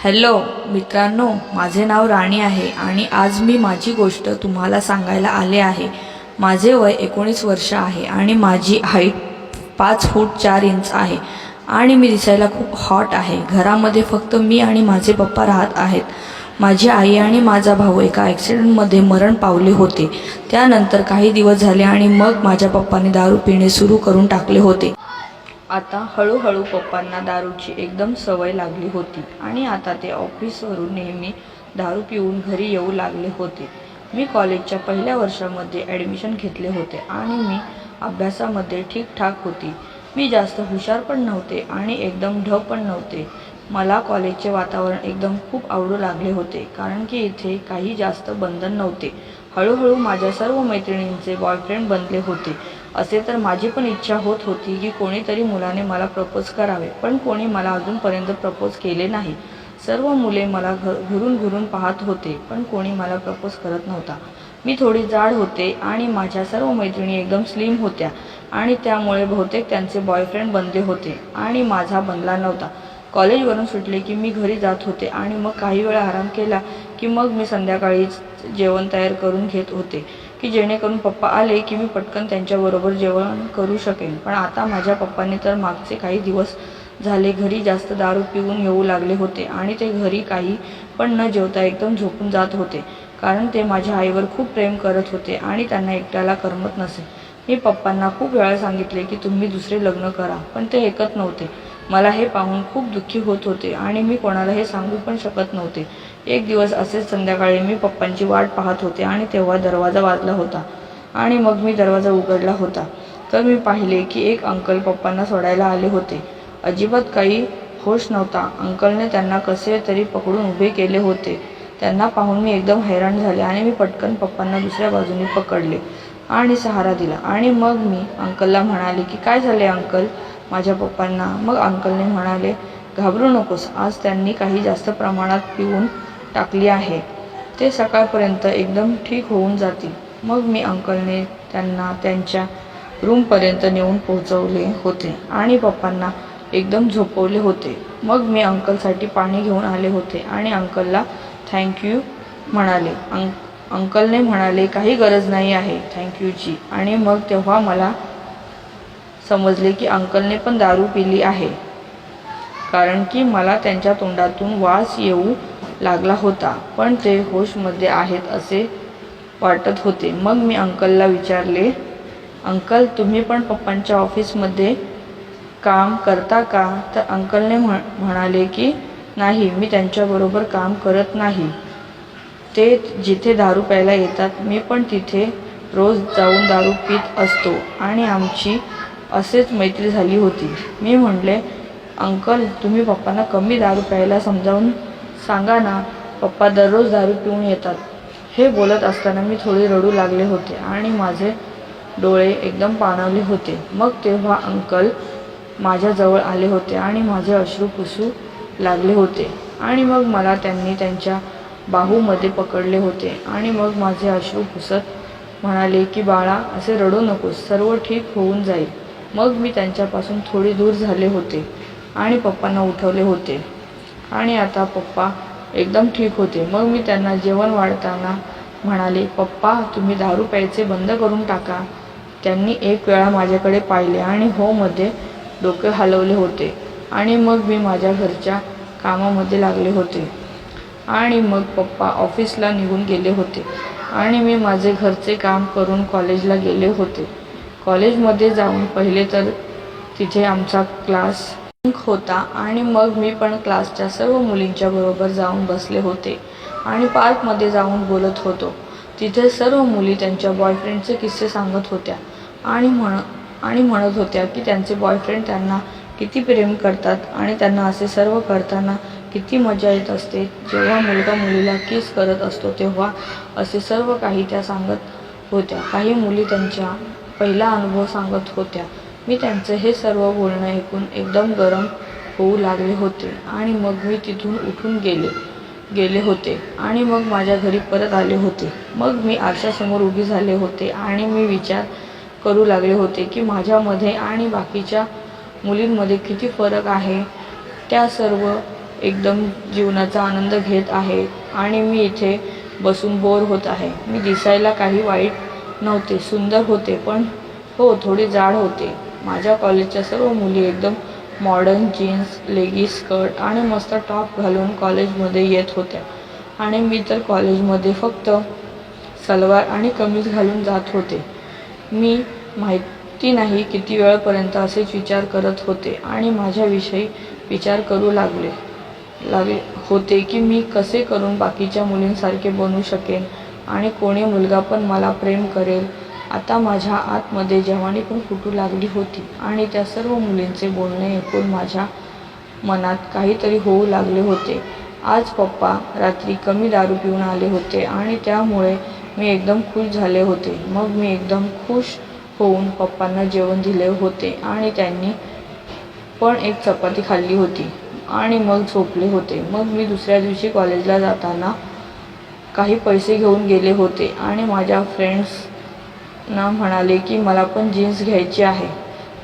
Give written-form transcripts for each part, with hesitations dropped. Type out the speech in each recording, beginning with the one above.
Hello मित्रांनो, माझे नाव राणी आहे आणि आज मी माझी गोष्ट तुम्हाला सांगायला आले आहे। माझे वय 19 वर्ष आहे आणि माझी हाईट 5 फूट 4 इंच आहे आणि मी दिसायला खूप हॉट आहे। घरामध्ये फक्त मी आणि माझे पप्पा राहत आहेत। माझी आई आणि माझा भाऊ एका ॲक्सिडेंटमध्ये मरण पावले होते। त्यानंतर काही दिवस झाले आणि मग माझ्या पप्पाने दारू पिणे सुरू करून टाकले होते। आता हळूहळू पप्पांना दारूची एकदम सवय लागली होती आणि आता ते ऑफिसवरून नेहमी दारू पिऊन घरी येऊ लागले होते। मी कॉलेजच्या पहिल्या वर्षामध्ये ॲडमिशन घेतले होते आणि मी अभ्यासामध्ये ठीकठाक होती। मी जास्त हुशार पण नव्हते आणि एकदम ढ पण नव्हते। मला कॉलेजचे वातावरण एकदम खूप आवडू लागले होते, कारण की इथे काही जास्त बंधन नव्हते। हळूहळू माझ्या सर्व मैत्रिणींचे बॉयफ्रेंड बनले होते। असे तर माझी पण इच्छा होत होती की कोणीतरी मुलाने मला प्रपोज करावे, पण कोणी मला अजूनपर्यंत प्रपोज केले नाही। सर्व मुले मला घुरून घुरून पाहत होते, पण कोणी मला प्रपोज करत नव्हता। मी थोडी जाड होते आणि माझ्या सर्व मैत्रिणी एकदम स्लिम होत्या आणि त्यामुळे बहुतेक त्यांचे बॉयफ्रेंड बनले होते आणि माझा बनला नव्हता। कॉलेजवरून सुटले की मी घरी जात होते आणि मग काही वेळ आराम केला की मग मी संध्याकाळीच जेवण तयार करून घेत होते की जेणेकरून पप्पा आले की मी पटकन त्यांच्याबरोबर जेवण करू शकेन। पण आता माझ्या पप्पांनी तर मागचे काही दिवस झाले घरी जास्त दारू पिऊन येऊ लागले होते आणि ते घरी काही पण न जेवता एकदम झोपून जात होते, कारण ते माझ्या आईवर खूप प्रेम करत होते आणि त्यांना एकट्याला करमत नसे। मी पप्पांना खूप वेळा सांगितले की तुम्ही दुसरे लग्न करा, पण ते ऐकत नव्हते। मला हे पाहून खूप दुःखी होत होते आणि मी कोणाला हे सांगू पण शकत नव्हते। एक दिवस असेच संध्याकाळी मी पप्पांची वाट पाहत होते आणि तेव्हा दरवाजा वाजला होता आणि मग मी दरवाजा उघडला होता तर मी पाहिले की एक अंकल पप्पांना सोडायला आले होते। अजिबात काही होश नव्हता। अंकलने त्यांना कसे तरी पकडून उभे केले होते। त्यांना पाहून मी एकदम हैराण झाले आणि मी पटकन पप्पांना दुसऱ्या बाजूने पकडले आणि सहारा दिला आणि मग मी अंकलला म्हणाले की काय झाले अंकल, माझ्या पप्पांना। मग अंकलने म्हणाले, घाबरू नकोस, आज त्यांनी काही जास्त प्रमाणात पिऊन टाकली आहे, ते सकाळपर्यंत एकदम ठीक होऊन जातील। मग मी अंकलने त्यांना त्यांच्या रूमपर्यंत नेऊन पोहोचवले होते आणि पप्पांना एकदम झोपवले होते। मग मी अंकलसाठी पाणी घेऊन आले होते आणि अंकलला थँक्यू म्हणाले। अंकलने म्हणाले, काही गरज नाही आहे थँक्यूची। आणि मग तेव्हा मला समजले की अंकलने पण दारू पिली आहे, कारण की मला त्यांच्या तोंडातून वास येऊ लागला होता, पण ते होशमध्ये आहेत असे वाटत होते। मग मी अंकलला विचारले, अंकल तुम्ही पण पप्पांच्या ऑफिसमध्ये काम करता का? तर अंकलने म्हणाले की नाही, मी त्यांच्याबरोबर काम करत नाही, ते जिथे दारू प्यायला येतात मी पण तिथे रोज जाऊन दारू पीत असतो आणि आमची असेच मैत्री झाली होती। मी म्हटले, अंकल तुम्ही पप्पांना कमी दारू प्यायला समजावून सांगा ना, पप्पा दररोज दारू पिऊन येतात। हे बोलत असताना मी थोडी रडू लागले होते आणि माझे डोळे एकदम पाणावले होते। मग तेव्हा अंकल माझ्याजवळ आले होते आणि माझे अश्रू पुसू लागले होते आणि मग मला त्यांनी त्यांच्या बाहूमध्ये पकडले होते आणि मग माझे अश्रू पुसत म्हणाले की बाळा, असे रडू नकोस, सर्व ठीक होऊन जाईल। मग मी त्यांच्यापासून थोडी दूर झाले होते आणि पप्पांना उठवले होते आणि आता पप्पा एकदम ठीक होते। मग मी त्यांना जेवण वाढताना म्हणाले, पप्पा तुम्ही दारू प्यायचे बंद करून टाका। त्यांनी एक वेळा माझ्याकडे पाहिले आणि हो मध्ये डोके हलवले होते आणि मग मी माझ्या घरच्या कामामध्ये लागले होते आणि मग पप्पा ऑफिसला निघून गेले होते आणि मी माझे घरचे काम करून कॉलेजला गेले होते। कॉलेजमध्ये जाऊन पहिले तर तिथे आमचा क्लास होता आणि मग मी पण क्लासच्या सर्व मुलींच्या बरोबर जाऊन बसले होते आणि पार्कमध्ये जाऊन बोलत होतो। तिथे सर्व मुली त्यांच्या बॉयफ्रेंडचे किस्से सांगत होत्या आणि म्हणत होत्या की त्यांचे बॉयफ्रेंड त्यांना किती प्रेम करतात आणि त्यांना असे सर्व करताना किती मजा येत असते। जेव्हा मुलगा मुलीला किस करत असतो तेव्हा असे सर्व काही त्या सांगत होत्या। काही मुली त्यांचा पहिला अनुभव सांगत होत्या। मी त्यांचे हे सर्व बोलणं ऐकून एकदम गरम होऊ लागले होते आणि मग मी तिथून उठून गेले होते आणि मग माझ्या घरी परत आले होते। मग मी आरशासमोर उभी झाले होते आणि मी विचार करू लागले होते की माझ्यामध्ये आणि बाकीच्या मुलींमध्ये किती फरक आहे। त्या सर्व एकदम जीवनाचा आनंद घेत आहे आणि मी इथे बसून बोर होत आहे. मी दिसायला काही वाईट नव्हते, सुंदर होते, पण हो थोडी जाड होते. माझ्या कॉलेजच्या सर्व मुली एकदम मॉडर्न जीन्स, लेगी स्कर्ट आणि मस्त टॉप घालून कॉलेजमध्ये येत होत्या आणि मी तर कॉलेजमध्ये फक्त सलवार आणि कमीज घालून जात होते. मी माहिती नाही किती वेळपर्यंत असेच विचार करत होते आणि माझ्याविषयी विचार करू लागले होते की मी कसे करून बाकीच्या मुलींसारखे बनू शकेन आणि कोणी मुलगा पण मला प्रेम करेल. आता माझ्या आतमध्ये जवानी पण फुटू लागली होती आणि त्या सर्व मुलींचे बोलणे ऐकून माझ्या मनात काहीतरी होऊ लागले होते. आज पप्पा रात्री कमी दारू पिऊन आले होते आणि त्यामुळे मी एकदम खुश झाले होते. मग मी एकदम खुश होऊन पप्पांना जेवण दिले होते आणि त्यांनी पण एक चपाती खाल्ली होती आणि मग झोपले होते. मग मी दुसऱ्या दिवशी कॉलेजला जाताना काही पैसे घेऊन गेले होते आणि माझ्या फ्रेंड्सना म्हणाले की मला पण जीन्स घ्यायची आहे.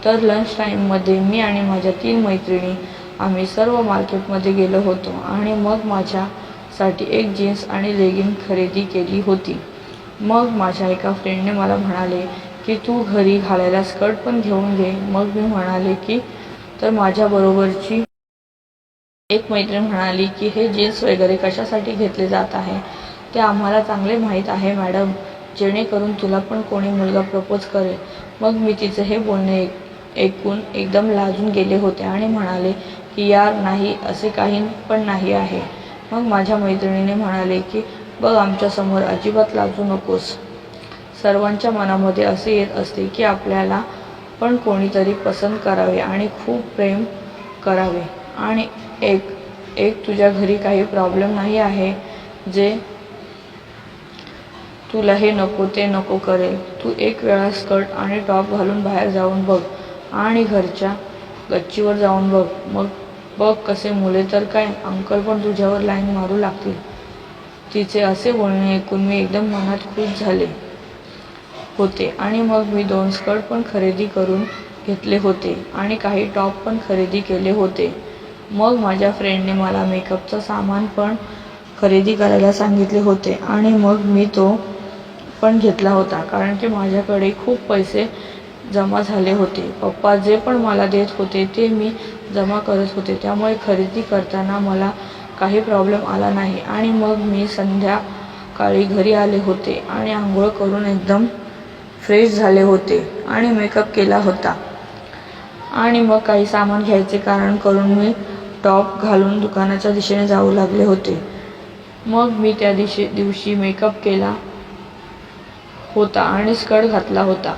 तर लंच टाईममध्ये मी आणि माझ्या 3 मैत्रिणी आम्ही सर्व मार्केटमध्ये गेलो होतो आणि मग माझ्यासाठी एक जीन्स आणि लेगिंग खरेदी केली होती. मग माझ्या एका फ्रेंडने मला म्हणाले की तू घरी घालायला स्कर्ट पण घेऊन घे. मग मी म्हणाले की तर माझ्याबरोबरची एक मैत्रीण म्हणाली की हे जीन्स वगैरे कशासाठी घेतले जात आहे ते आम्हाला चांगले माहीत आहे मॅडम, जेणेकरून तुला पण कोणी मुलगा प्रपोज करेल. मग मी तिचे हे बोलणे ऐकून एकदम लाजून गेले होते आणि म्हणाले की यार नाही, असे काही पण नाही आहे. मग माझ्या मैत्रिणीने म्हणाले की बघ आमच्यासमोर अजिबात लाजू नकोस. सर्वांच्या मनामध्ये असे येत असते की आपल्याला पण कोणीतरी पसंत करावे आणि खूप प्रेम करावे आणि एक तुझ्या घरी काही प्रॉब्लेम नाही आहे जे तुला हे नको ते नको करेल. तू एक वेळा स्कर्ट आणि टॉप घालून बाहेर जाऊन बघ आणि घरच्या गच्चीवर जाऊन बघ. मग बघ कसे मुले तर काय अंकल पण तुझ्यावर लाईन मारू लागतील. तिचे असे बोलणे ऐकून मी एकदम मनात खुश झाले होते आणि मग मी 2 स्कर्ट पण खरेदी करून घेतले होते आणि काही टॉप पण खरेदी केले होते. मग माझ्या फ्रेंडने मला मेकअपचं सामान पण खरेदी करायला सांगितले होते आणि मग मी तो पण घेतला होता कारण की माझ्याकडे खूप पैसे जमा झाले होते. पप्पा जे पण मला देत होते ते मी जमा करत होते, त्यामुळे खरेदी करताना मला काही प्रॉब्लेम आला नाही. आणि मग मी संध्याकाळी घरी आले होते आणि आंघोळ करून एकदम फ्रेश झाले होते आणि मेकअप केला होता आणि मग काही सामान घ्यायचे कारण करून मी टॉप घालून दुकानाच्या दिशेने जाऊ लागले होते. मग मी त्या दिवशी मेकअप केला होता आणि स्कर्ट घातला होता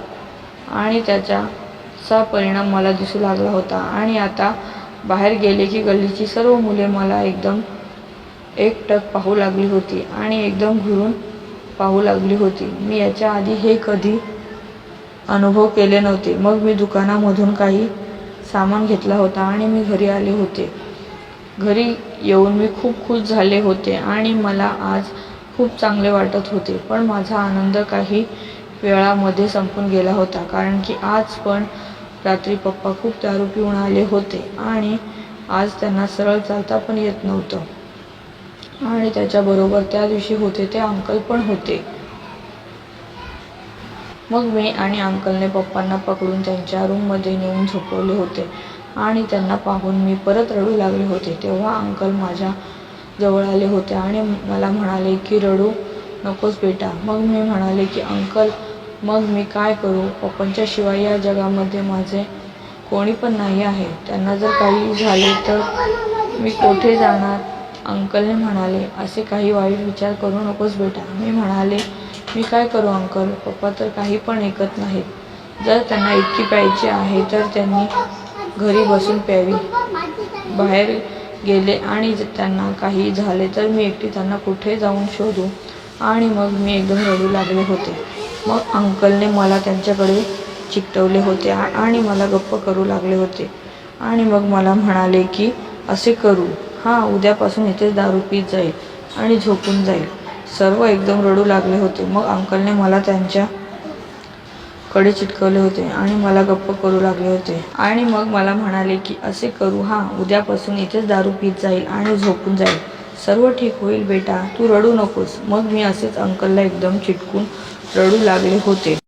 आणि त्याचा परिणाम मला दिसू लागला होता. आणि आता बाहेर गेले की गल्लीची सर्व मुले मला एकदम एकटक पाहू लागली होती आणि एकदम घुरून पाहू लागली होती. मी याच्या आधी हे कधी अनुभव केले नव्हते. मग मी दुकानामधून काही सामान घेतला होता आणि मी घरी आले होते. घरी येऊन मी खूप खुश झाले होते आणि मला आज खूप चांगले वाटत होते. पण माझा आनंद काही वेळामध्ये संपून गेला होता कारण की आज पण रात्री पप्पा खूप दारू पिऊन आले होते आणि आज त्यांना सरळ चालता पण येत नव्हतं आणि त्याच्याबरोबर त्या दिवशी होते ते अंकल पण होते. मग मी आणि अंकलने पप्पांना पकडून त्यांच्या रूममध्ये नेऊन झोपवले होते आणि त्यांना पाहून मी परत रडू लागले होते. तेव्हा अंकल माझ्या जवळ आले होते आणि मला म्हणाले की रडू नकोस बेटा. मग मी म्हणाले की अंकल मग मी काय करू, पप्पांच्या शिवाय या जगामध्ये माझे कोणी पण नाही आहे. त्यांना जर काही झाले तर मी कुठे जाणार. अंकलने म्हणाले असे काही वाईट विचार करू नकोस बेटा. मी म्हणाले मी काय करू अंकल, पप्पा तर काही पण ऐकत नाहीत. जर त्यांना इतकी प्यायची आहे तर त्यांनी घरी बसून प्यावी. बाहेर गेले आणि त्यांना काही झाले तर मी एकटी त्यांना कुठे जाऊन शोधू. आणि मग मी एकदम रडू लागले होते. मग अंकलने मला त्यांच्याकडे चिकटवले होते आणि मला गप्प करू लागले होते आणि मग मला म्हणाले की असे करू, उद्यापासून इथेच दारू पीत जाईल आणि झोपून जाईल. सर्व एकदम रडू लागले होते. मग अंकलने मला त्यांच्या कडे चिटकवले होते आणि मला गप्प करू लागले होते. आणि मग मला म्हणाले की असे करू उद्यापासून इथेच दारू पीत जाईल आणि झोपून जाईल. सर्व ठीक होईल बेटा, तू रडू नकोस. मग मी असेच अंकलला एकदम चिटकून रडू लागले होते.